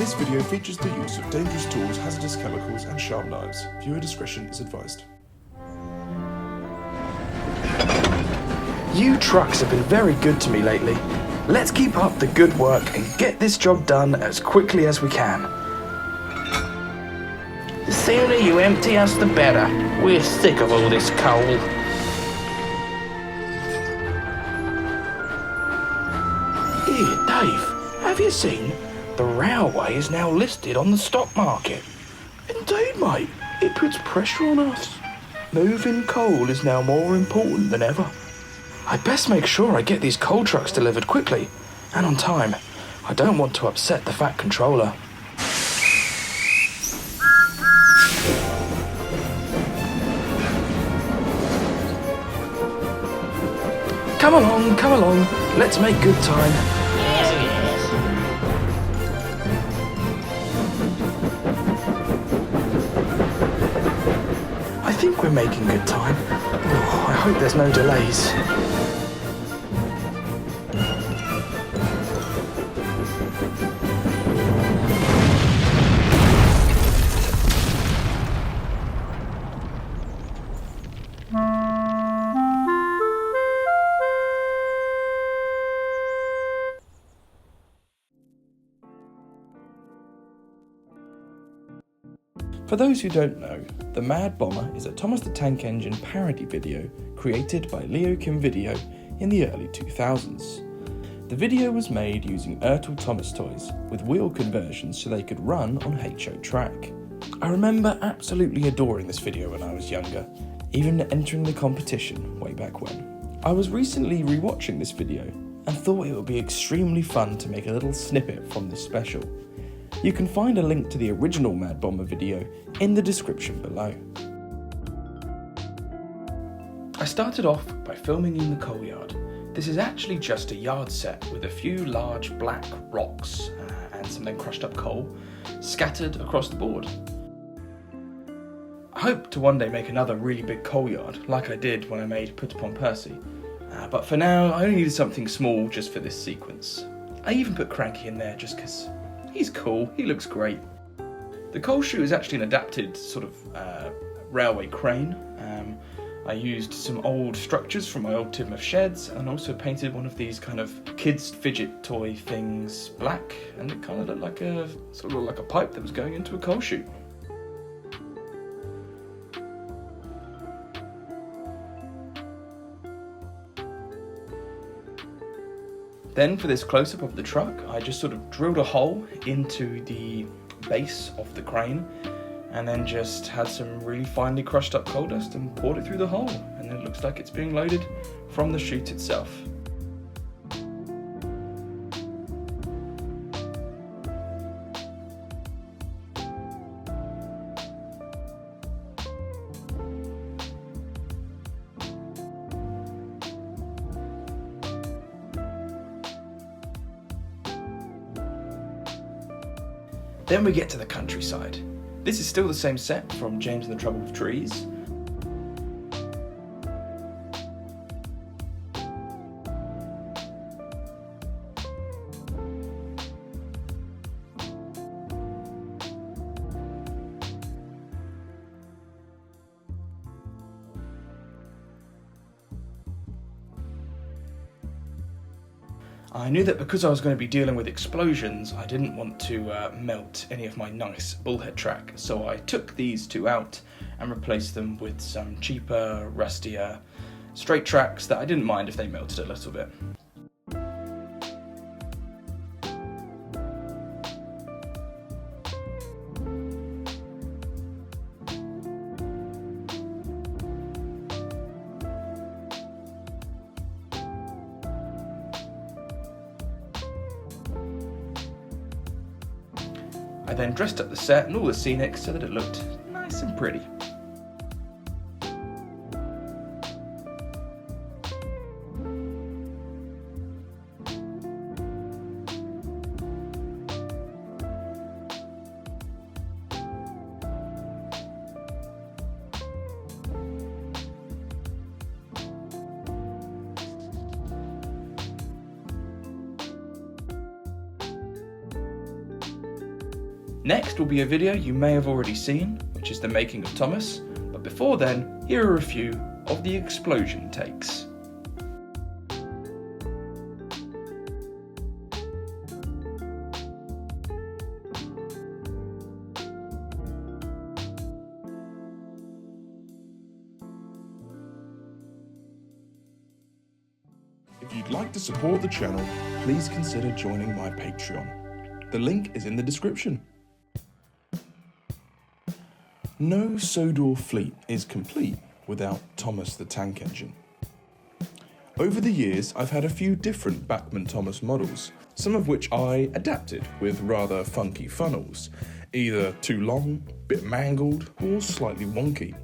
This video features the use of dangerous tools, hazardous chemicals and sharp knives. Viewer discretion is advised. You trucks have been very good to me lately. Let's keep up the good work and get this job done as quickly as we can. The sooner you empty us, the better. We're sick of all this coal. Here, Dave, have you seen? The railway is now listed on the stock market. Indeed, mate. It puts pressure on us. Moving coal is now more important than ever. I'd best make sure I get these coal trucks delivered quickly and on time. I don't want to upset the Fat Controller. Come along. Let's make good time. I think we're making good time. Oh, I hope there's no delays. For those who don't know, The Mad Bomber is a Thomas the Tank Engine parody video created by Leo Kim Video in the early 2000s. The video was made using Ertl Thomas toys with wheel conversions so they could run on HO track. I remember absolutely adoring this video when I was younger, even entering the competition way back when. I was recently rewatching this video and thought it would be extremely fun to make a little snippet from this special. You can find a link to the original Mad Bomber video in the description below. I started off by filming in the coal yard. This is actually just a yard set with a few large black rocks and some then crushed up coal scattered across the board. I hope to one day make another really big coal yard like I did when I made Put Upon Percy, but for now I only needed something small just for this sequence. I even put Cranky in there just because he's cool, he looks great. The coal chute is actually an adapted sort of railway crane. I used some old structures from my old tin of sheds and also painted one of these kind of kids fidget toy things black, and it kind of looked like a pipe that was going into a coal chute. Then for this close-up of the truck, I just sort of drilled a hole into the base of the crane and then just had some really finely crushed up coal dust and poured it through the hole, and it looks like it's being loaded from the chute itself. Then we get to the countryside. This is still the same set from James and the Trouble with Trees. I knew that because I was going to be dealing with explosions, I didn't want to melt any of my nice bullhead track, so I took these two out and replaced them with some cheaper, rustier, straight tracks that I didn't mind if they melted a little bit. I then dressed up the set and all the scenics so that it looked nice and pretty. Next will be a video you may have already seen, which is the making of Thomas, but before then, here are a few of the explosion takes. If you'd like to support the channel, please consider joining my Patreon. The link is in the description. No Sodor fleet is complete without Thomas the Tank Engine. Over the years, I've had a few different Bachmann Thomas models, some of which I adapted with rather funky funnels, either too long, bit mangled, or slightly wonky.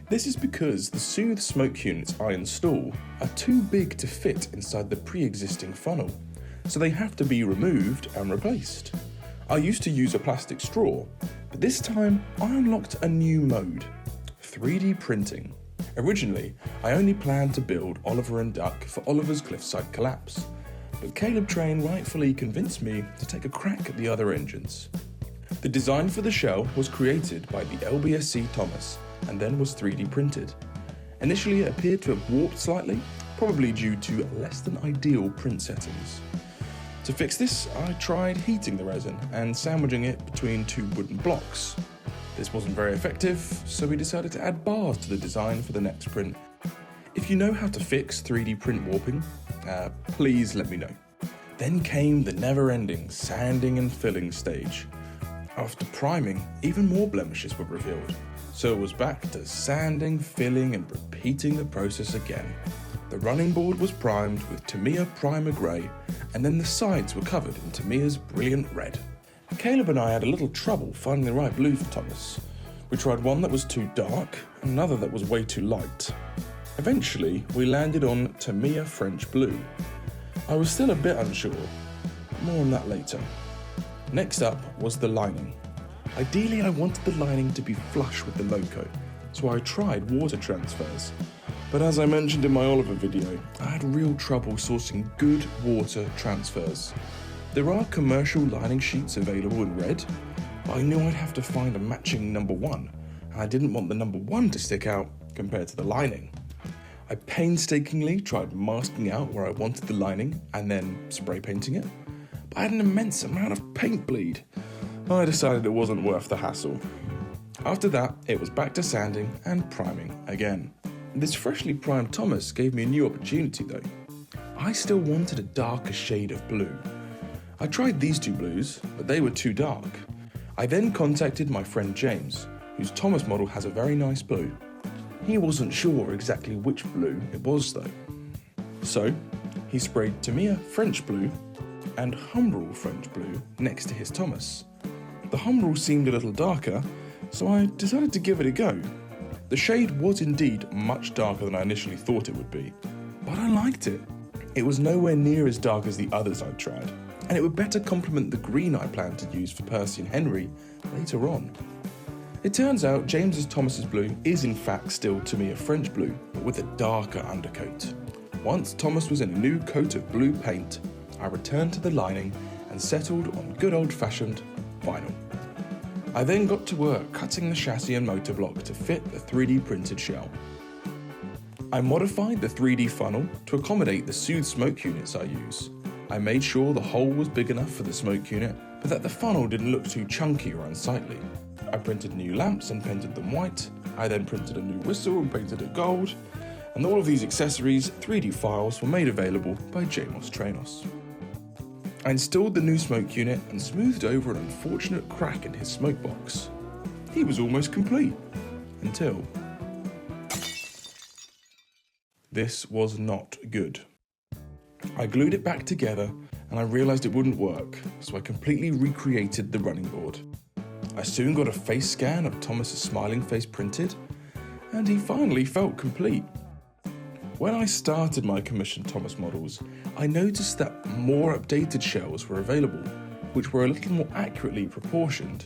This is because the soothe smoke units I install are too big to fit inside the pre-existing funnel, so they have to be removed and replaced. I used to use a plastic straw, but this time I unlocked a new mode, 3D printing. Originally, I only planned to build Oliver and Duck for Oliver's cliffside collapse, but Caleb Train rightfully convinced me to take a crack at the other engines. The design for the shell was created by the LBSC Thomas, and then was 3D printed. Initially it appeared to have warped slightly, probably due to less than ideal print settings. To fix this, I tried heating the resin and sandwiching it between two wooden blocks. This wasn't very effective, so we decided to add bars to the design for the next print. If you know how to fix 3D print warping, please let me know. Then came the never-ending sanding and filling stage. After priming, even more blemishes were revealed. So it was back to sanding, filling and repeating the process again. The running board was primed with Tamiya Primer Grey, and then the sides were covered in Tamiya's Brilliant Red. Caleb and I had a little trouble finding the right blue for Thomas. We tried one that was too dark, and another that was way too light. Eventually, we landed on Tamiya French Blue. I was still a bit unsure, but more on that later. Next up was the lining. Ideally, I wanted the lining to be flush with the loco, so I tried water transfers. But as I mentioned in my Oliver video, I had real trouble sourcing good water transfers. There are commercial lining sheets available in red, but I knew I'd have to find a matching number 1, and I didn't want the number 1 to stick out compared to the lining. I painstakingly tried masking out where I wanted the lining and then spray painting it, but I had an immense amount of paint bleed. I decided it wasn't worth the hassle. After that, it was back to sanding and priming again. This freshly primed Thomas gave me a new opportunity though. I still wanted a darker shade of blue. I tried these two blues, but they were too dark. I then contacted my friend James, whose Thomas model has a very nice blue. He wasn't sure exactly which blue it was though. So, he sprayed Tamiya French Blue and Humbrol French Blue next to his Thomas. The Humbrol seemed a little darker, so I decided to give it a go. The shade was indeed much darker than I initially thought it would be, but I liked it. It was nowhere near as dark as the others I'd tried, and it would better complement the green I planned to use for Percy and Henry later on. It turns out James's Thomas's blue is in fact still Tamiya French Blue, but with a darker undercoat. Once Thomas was in a new coat of blue paint, I returned to the lining and settled on good old-fashioned vinyl. I then got to work cutting the chassis and motor block to fit the 3D printed shell. I modified the 3D funnel to accommodate the soothe smoke units I use. I made sure the hole was big enough for the smoke unit, but that the funnel didn't look too chunky or unsightly. I printed new lamps and painted them white. I then printed a new whistle and painted it gold. And all of these accessories, 3D files, were made available by Jamos Trainos. I installed the new smoke unit and smoothed over an unfortunate crack in his smoke box. He was almost complete, until... This was not good. I glued it back together and I realised it wouldn't work, so I completely recreated the running board. I soon got a face scan of Thomas's smiling face printed, and he finally felt complete. When I started my commissioned Thomas models, I noticed that more updated shells were available, which were a little more accurately proportioned.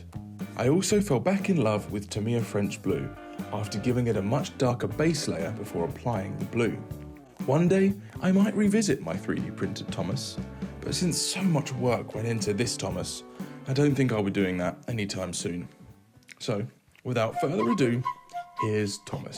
I also fell back in love with Tamiya French Blue after giving it a much darker base layer before applying the blue. One day, I might revisit my 3D printed Thomas, but since so much work went into this Thomas, I don't think I'll be doing that anytime soon. So, without further ado, here's Thomas.